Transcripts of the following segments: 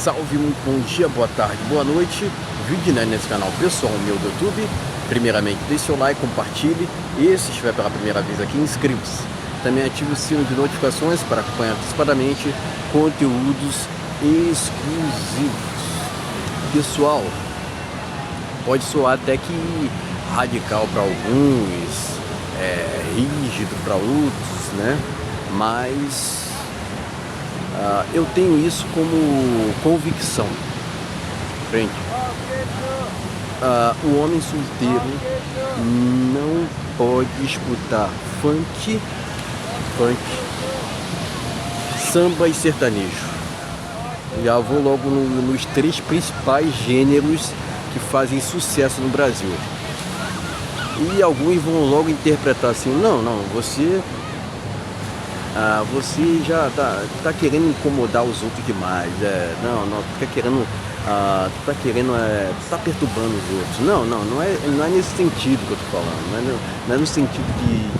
salve, muito bom dia, boa tarde, boa noite. Vídeo nesse canal pessoal meu do YouTube. Primeiramente, deixe seu like, compartilhe e se estiver pela primeira vez aqui, inscreva-se. Também ative o sino de notificações para acompanhar antecipadamente conteúdos exclusivos. Pessoal, pode soar até que radical para alguns, rígido para outros, né? Mas eu tenho isso como convicção. Frente. O homem solteiro não pode escutar funk, samba e sertanejo. Já vou logo nos três principais gêneros que fazem sucesso no Brasil. E alguns vão logo interpretar assim: não, você já tá querendo incomodar os outros demais. Tá perturbando os outros. Não é nesse sentido que eu tô falando. Não é no sentido de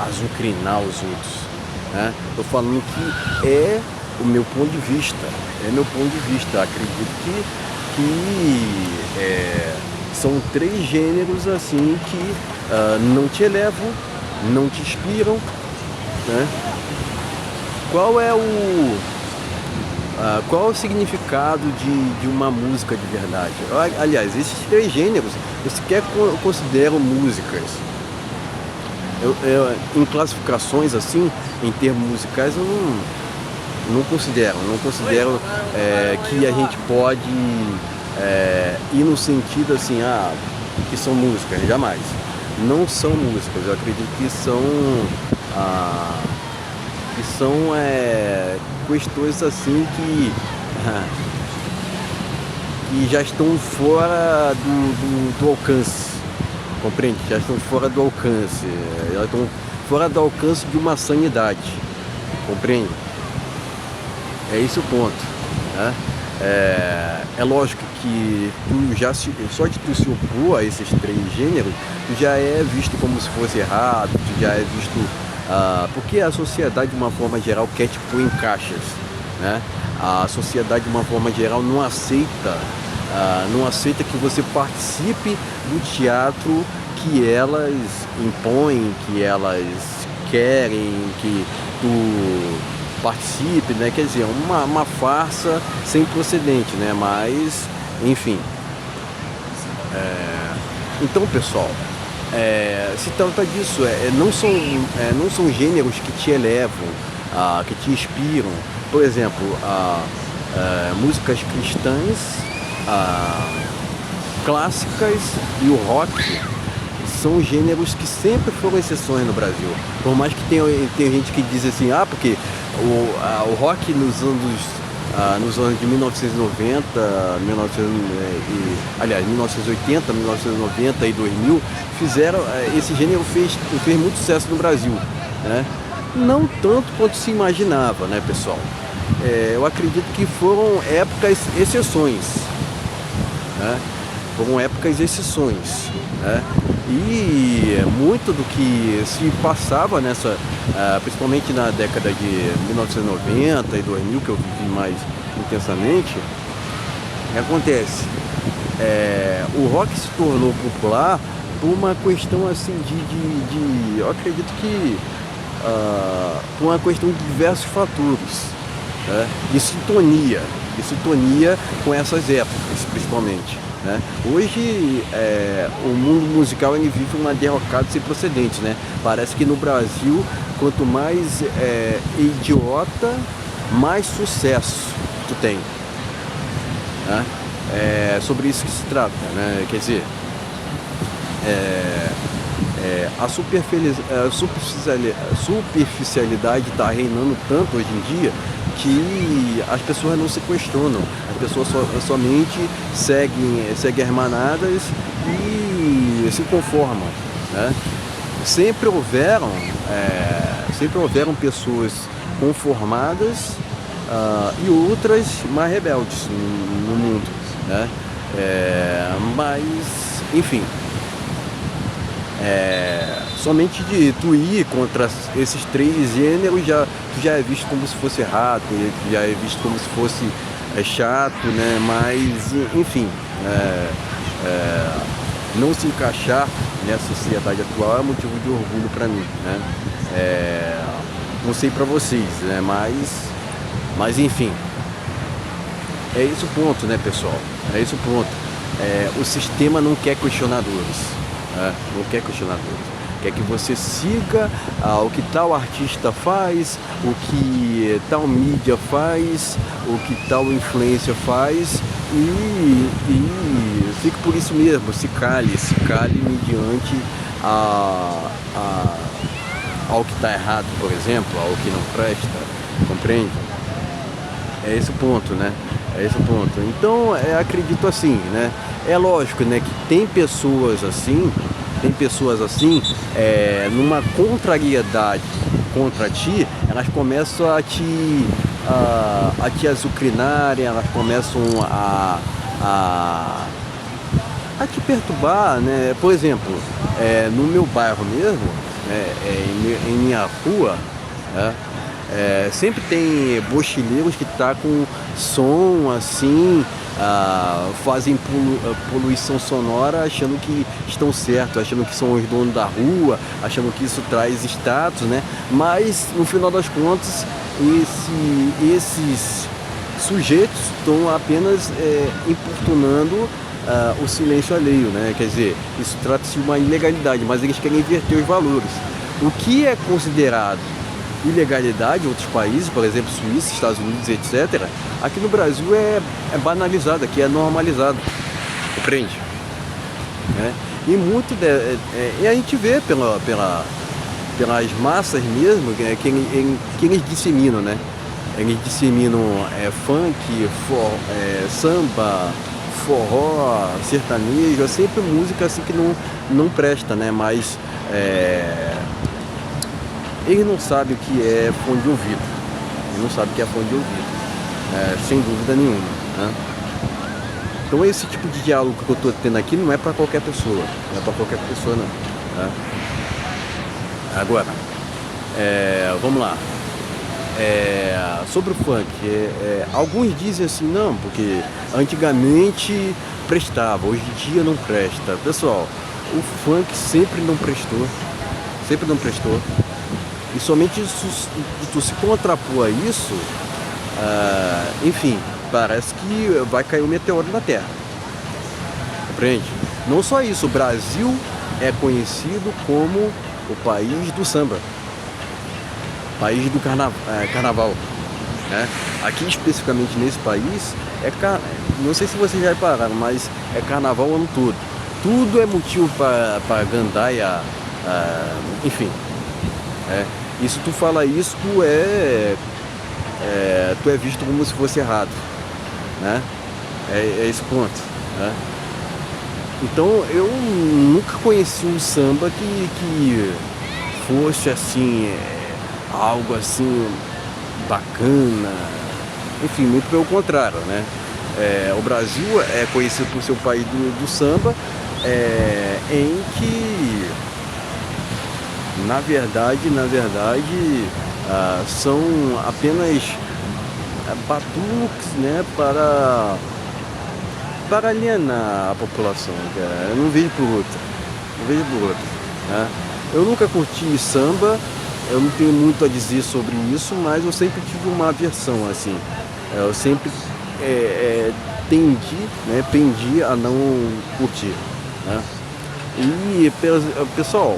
azucrinar os outros, né? Tô falando que é o meu ponto de vista. Acredito que são três gêneros assim que não te elevam, não te inspiram, né? Qual é o significado de uma música de verdade? Aliás, esses três gêneros eu sequer considero músicas. Em classificações assim, em termos musicais, eu não considero que a gente pode ir no sentido assim, que são músicas. Jamais. Não são músicas. Eu acredito que são questões assim que já estão fora do alcance. Compreende? Já estão fora do alcance. Já estão fora do alcance de uma sanidade. Compreende? É esse o ponto, né? É lógico que só de tu se opor a esses três gêneros, tu já é visto como se fosse errado, tu já é visto... porque a sociedade, de uma forma geral, quer te pôr em caixas, né? A sociedade, de uma forma geral, não aceita que você participe do teatro que elas impõem, que elas querem que tu participe, né? Quer dizer, uma farsa sem precedente, né? Mas, enfim. Então, pessoal, se trata disso, não são gêneros que te elevam, que te inspiram. Por exemplo, músicas cristãs, clássicas e o rock são gêneros que sempre foram exceções no Brasil. Por mais que tenha gente que diz assim, porque o rock nos anos de 1990, 1980, 1990 e 2000, esse gênero fez muito sucesso no Brasil, né? Não tanto quanto se imaginava, né, pessoal? Eu acredito que foram épocas exceções, né? Né? E muito do que se passava principalmente na década de 1990 e 2000, que eu vivi mais intensamente, acontece. O rock se tornou popular por uma questão assim eu acredito que por uma questão de diversos fatores, né? De sintonia com essas épocas, principalmente, né? Hoje o mundo musical ele vive uma derrocada sem precedentes, né? Parece que no Brasil, quanto mais idiota, mais sucesso tu tem, né? É sobre isso que se trata, né? Quer dizer, a superficialidade está reinando tanto hoje em dia que as pessoas não se questionam, as pessoas somente seguem as manadas e se conformam, né? Sempre houveram pessoas conformadas e outras mais rebeldes no mundo, né? Mas, enfim, somente de tu ir contra esses três gêneros, tu já é visto como se fosse errado, tu já é visto como se fosse chato, né? Mas, enfim, não se encaixar nessa sociedade atual é motivo de orgulho para mim, né? Não sei para vocês, né? Mas enfim, é esse o ponto, né, pessoal? É esse o ponto. O sistema não quer questionadores, né? Não quer questionadores. Quer que você siga o que tal artista faz, o que tal mídia faz, o que tal influência faz e fique por isso mesmo, se cale mediante ao que está errado, por exemplo, ao que não presta, compreende? É esse o ponto, né? É esse o ponto. Então, acredito assim, né? É lógico, né, que tem pessoas assim, numa contrariedade contra ti, elas começam a te azucrinarem, elas começam a te perturbar, né? Por exemplo, no meu bairro mesmo, em minha rua, sempre tem bochileiros que tá com som assim, fazem poluição sonora achando que estão certos, achando que são os donos da rua, achando que isso traz status, né? Mas no final das contas, esses sujeitos estão apenas importunando o silêncio alheio, né? Quer dizer, isso trata-se de uma ilegalidade, mas eles querem inverter os valores. O que é considerado ilegalidade em outros países, por exemplo, Suíça, Estados Unidos, etc., aqui no Brasil é banalizado, aqui é normalizado, compreende? E muito e a gente vê pelas massas mesmo que eles disseminam, né? Eles disseminam funk, samba, forró, sertanejo, é sempre música assim que não presta, né? Mas ele não sabe o que é fone de ouvido. Ele não sabe o que é fone de ouvido, sem dúvida nenhuma, né? Então esse tipo de diálogo que eu estou tendo aqui não é para qualquer pessoa. Não é para qualquer pessoa, não. Né? Agora, vamos lá. Sobre o funk, alguns dizem assim, não, porque antigamente prestava, hoje em dia não presta. Pessoal, o funk sempre não prestou. Sempre não prestou. E somente tu se contrapor a isso, enfim, parece que vai cair um meteoro na Terra. Compreende? Não só isso, o Brasil é conhecido como o país do samba, país do carnaval. Né? Aqui especificamente nesse país, não sei se vocês já repararam, mas é carnaval o ano todo. Tudo é motivo para gandaia, enfim. E se tu fala isso, tu é visto como se fosse errado, né? É esse ponto, né? Então eu nunca conheci um samba que fosse assim, algo assim bacana, enfim, muito pelo contrário, né? O Brasil é conhecido por ser o país do samba, em que na verdade, são apenas batuques, né, para alienar a população. Eu não vejo por outro. Né? Eu nunca curti samba, eu não tenho muito a dizer sobre isso, mas eu sempre tive uma aversão, assim. Eu sempre pendi a não curtir. Né? E, pessoal,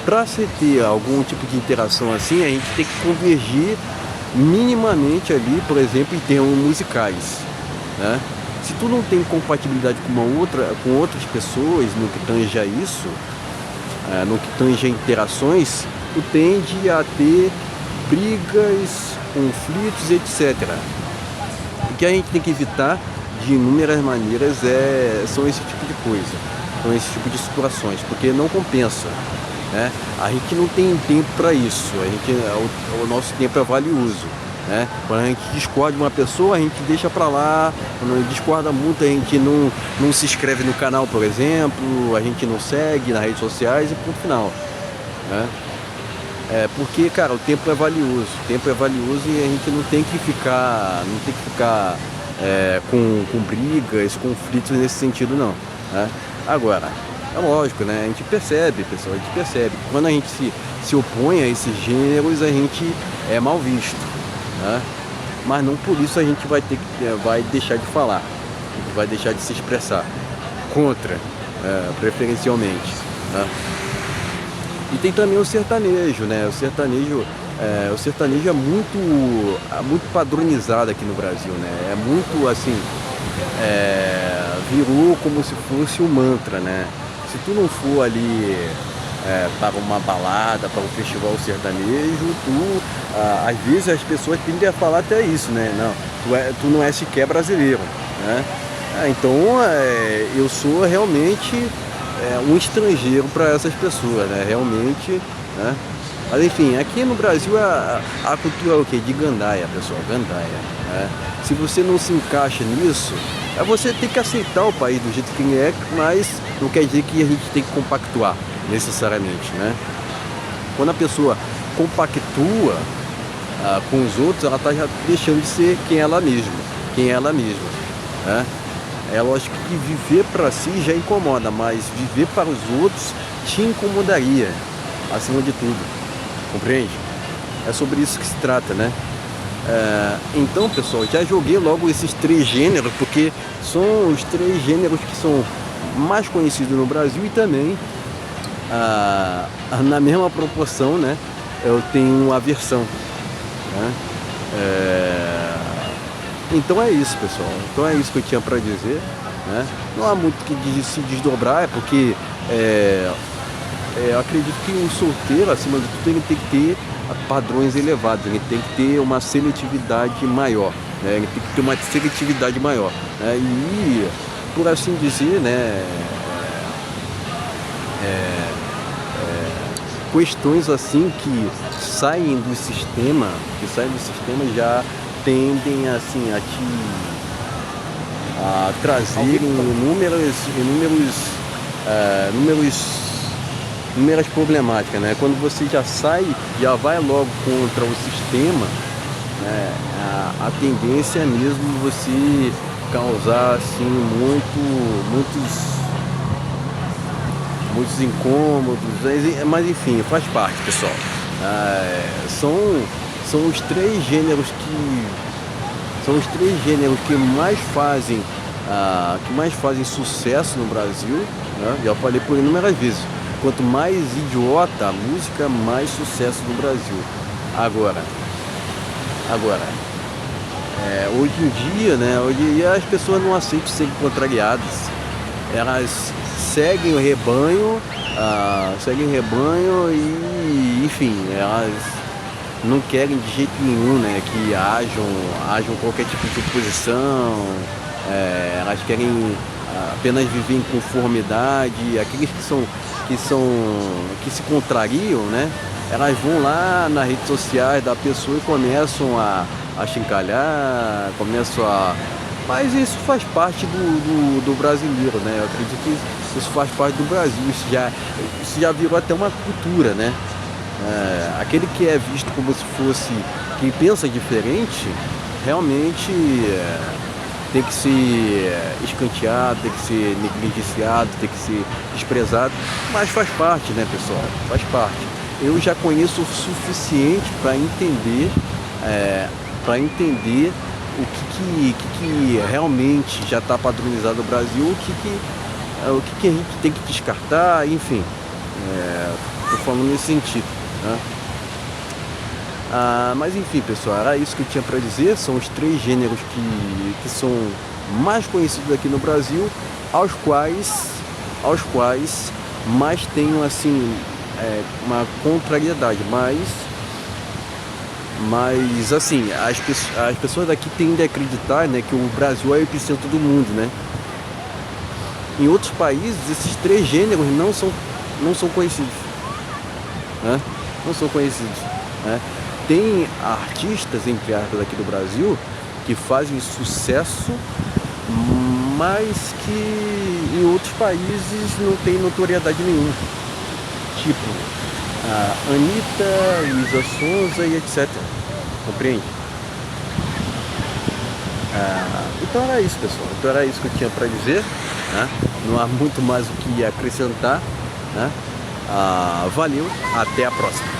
para se ter algum tipo de interação assim, a gente tem que convergir minimamente ali, por exemplo, em termos musicais, né? Se tu não tem compatibilidade com outras pessoas no que tange a isso, no que tange a interações, tu tende a ter brigas, conflitos, etc. O que a gente tem que evitar de inúmeras maneiras são esse tipo de coisa, são esse tipo de situações, porque não compensa. Né? A gente não tem tempo para isso, o nosso tempo é valioso. Né? Quando a gente discorda de uma pessoa, a gente deixa para lá. Quando a gente discorda muito, a gente não se inscreve no canal, por exemplo, a gente não segue nas redes sociais e ponto final. Né? Porque, cara, o tempo é valioso e a gente não tem que ficar com brigas, conflitos nesse sentido não, né? Agora, é lógico, né? A gente percebe, pessoal, a gente percebe. Quando a gente se opõe a esses gêneros, a gente é mal visto, né? Mas não por isso a gente vai deixar de falar, a gente vai deixar de se expressar contra, preferencialmente, né? E tem também o sertanejo, né? O sertanejo é muito padronizado aqui no Brasil, né? É muito assim, virou como se fosse um mantra, né? Se tu não for ali para uma balada, para um festival sertanejo, às vezes as pessoas tendem a falar até isso, né? Não, tu não é sequer brasileiro, né? Então eu sou realmente um estrangeiro para essas pessoas, né? Realmente, né? Mas enfim, aqui no Brasil a cultura é o quê? De gandaia, pessoal, gandaia, né? Se você não se encaixa nisso, você tem que aceitar o país do jeito que ele é, mas não quer dizer que a gente tem que compactuar necessariamente, né? Quando a pessoa compactua com os outros, ela está já deixando de ser quem é ela mesma, né? É lógico que viver para si já incomoda, mas viver para os outros te incomodaria, acima de tudo, compreende? É sobre isso que se trata, né? Então, pessoal, já joguei logo esses 3 gêneros, porque são os 3 gêneros que são mais conhecidos no Brasil e também, na mesma proporção, né, eu tenho aversão, né? Então é isso, pessoal. Então é isso que eu tinha para dizer, né? Não há muito que se desdobrar, porque eu acredito que o solteiro, acima de tudo, ele tem que ter padrões elevados, ele tem que ter uma seletividade maior, né? Ele tem que ter uma seletividade maior, né? E, por assim dizer, né, questões assim que saem do sistema, já tendem assim a trazer inúmeras problemáticas, né? Quando você já vai logo contra o sistema, né? A tendência é mesmo você causar assim muitos incômodos, mas enfim, faz parte, pessoal. São os 3 gêneros que mais fazem sucesso no Brasil, né? Já falei por inúmeras vezes. Quanto mais idiota a música, mais sucesso no Brasil. Agora, hoje em dia, né? Hoje em dia as pessoas não aceitam ser contrariadas. Elas seguem o rebanho, e, enfim, elas não querem de jeito nenhum, né, que hajam qualquer tipo de oposição. Elas querem apenas viver em conformidade. Aqueles que se contrariam, né, elas vão lá nas redes sociais da pessoa e começam a chincalhar, mas isso faz parte do brasileiro, né? Eu acredito que isso faz parte do Brasil, isso já virou até uma cultura, né? Aquele que é visto como se fosse quem pensa diferente, realmente tem que ser escanteado, tem que ser negligenciado, tem que ser desprezado, mas faz parte, né, pessoal? Faz parte. Eu já conheço o suficiente para entender o que realmente já está padronizado no Brasil, o que a gente tem que descartar, enfim. Estou falando nesse sentido, né? Mas enfim, pessoal, era isso que eu tinha para dizer. São os 3 gêneros que são mais conhecidos aqui no Brasil, aos quais mais tenho assim uma contrariedade, mas assim, as pessoas daqui tendem a acreditar, né, que o Brasil é o epicentro do mundo, né? Em outros países, esses 3 gêneros não são conhecidos, né? Não são conhecidos, né? Tem artistas, entre aspas, aqui do Brasil que fazem sucesso, mas que em outros países não tem notoriedade nenhuma. Tipo, a Anitta, Luísa Sonza e etc. Compreende? Então era isso, pessoal. Então era isso que eu tinha para dizer, né? Não há muito mais o que acrescentar, né? Valeu, até a próxima.